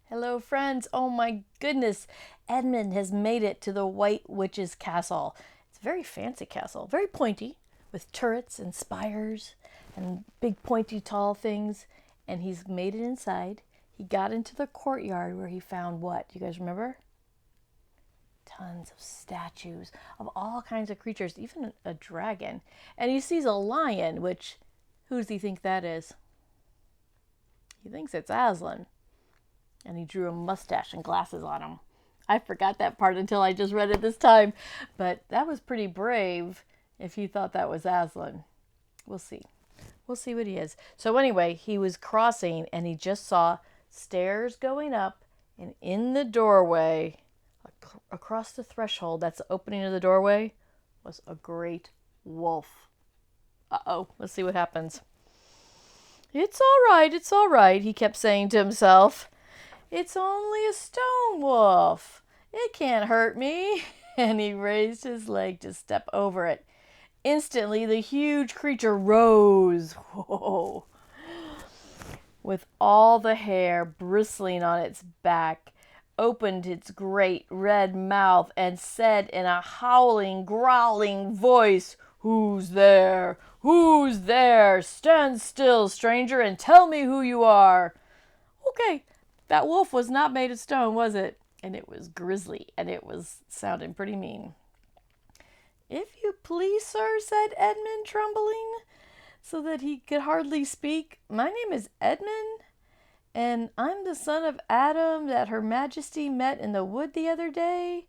Hello, friends. Oh my goodness. Edmund has made it to the White Witch's castle. It's a very fancy castle, very pointy, with turrets and spires and big, pointy, tall things. And he's made it inside. He got into the courtyard where he found what? You guys remember? Tons of statues of all kinds of creatures, even a dragon. And he sees a lion, which, who does he think that is? He thinks it's Aslan. And he drew a mustache and glasses on him. I forgot that part until I just read it this time, but that was pretty brave if you thought that was Aslan. We'll see. We'll see what he is. So anyway, he was crossing and he just saw stairs going up, and in the doorway, across the threshold, that's the opening of the doorway, was a great wolf. Uh-oh, let's see what happens. It's all right, he kept saying to himself. It's only a stone wolf. It can't hurt me. And he raised his leg to step over it. Instantly, the huge creature rose. Whoa. With all the hair bristling on its back, opened its great red mouth and said in a howling, growling voice, "Who's there? Who's there? Stand still, stranger, and tell me who you are." Okay, that wolf was not made of stone, was it? And it was grisly, and it was sounding pretty mean. "If you please, sir," said Edmund, trembling so that he could hardly speak, "my name is Edmund, and I'm the son of Adam that Her Majesty met in the wood the other day,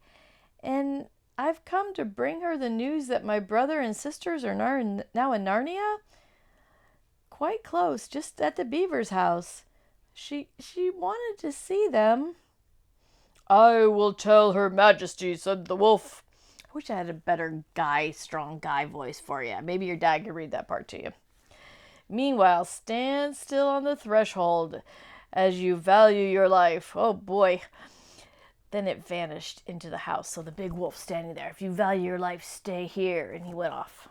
and I've come to bring her the news that my brother and sisters are now in Narnia, quite close, just at the beaver's house. She wanted to see them." "I will tell Her Majesty," said the wolf. I wish I had a better strong guy voice for you. Maybe your dad could read that part to you. "Meanwhile, stand still on the threshold as you value your life." Oh boy. Then it vanished into the house. So the big wolf standing there. "If you value your life, stay here." And he went off.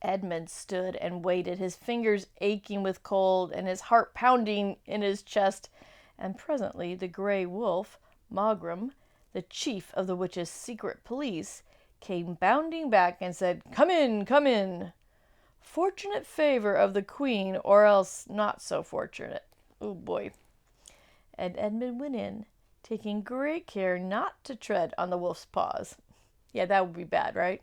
Edmund stood and waited, his fingers aching with cold and his heart pounding in his chest. And presently the gray wolf, Mogram, the chief of the witch's secret police, came bounding back and said, "Come in, come in. Fortunate favor of the queen, or else not so fortunate." Oh boy. And Edmund went in, taking great care not to tread on the wolf's paws. Yeah, that would be bad, right?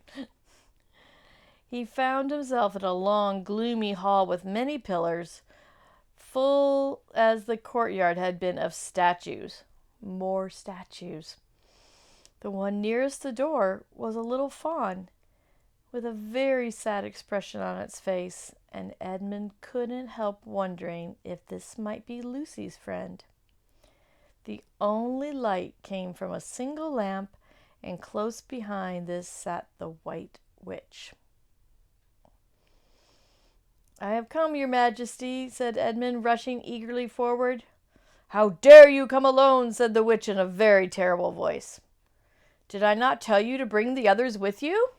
He found himself in a long, gloomy hall with many pillars, full as the courtyard had been of statues. More statues. The one nearest the door was a little fawn, with a very sad expression on its face, and Edmund couldn't help wondering if this might be Lucy's friend. The only light came from a single lamp, and close behind this sat the White Witch. "I have come, your Majesty," said Edmund, rushing eagerly forward. "How dare you come alone?" said the witch in a very terrible voice. "Did I not tell you to bring the others with you?"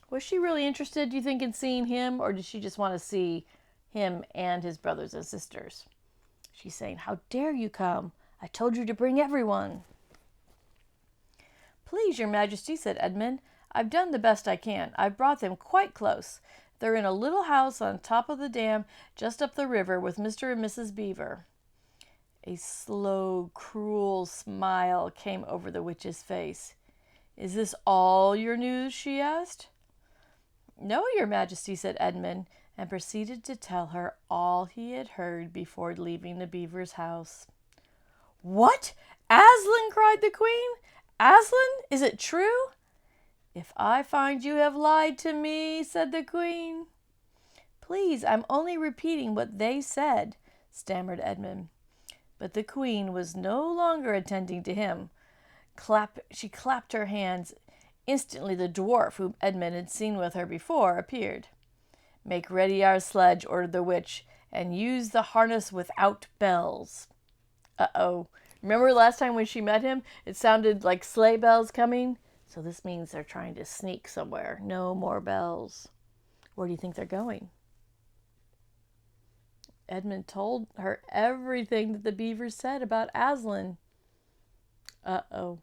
Was she really interested, do you think, in seeing him, or did she just want to see him and his brothers and sisters? She's saying, "How dare you come? I told you to bring everyone." "Please, your Majesty," said Edmund, "I've done the best I can. I've brought them quite close. They're in a little house on top of the dam just up the river with Mr. and Mrs. Beaver." A slow, cruel smile came over the witch's face. "Is this all your news?" she asked. "No, your Majesty," said Edmund, and proceeded to tell her all he had heard before leaving the beaver's house. "What? Aslan!" cried the queen. "Aslan? Is it true?" "If I find you have lied to me," said the queen. "Please, I'm only repeating what they said," stammered Edmund. But the queen was no longer attending to him. She clapped her hands. Instantly the dwarf, whom Edmund had seen with her before, appeared. "Make ready our sledge," ordered the witch, "and use the harness without bells." Uh-oh. Remember last time when she met him? It sounded like sleigh bells coming. So this means they're trying to sneak somewhere. No more bells. Where do you think they're going? Edmund told her everything that the beaver said about Aslan. Uh-oh.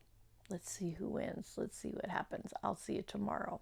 Let's see who wins. Let's see what happens. I'll see you tomorrow.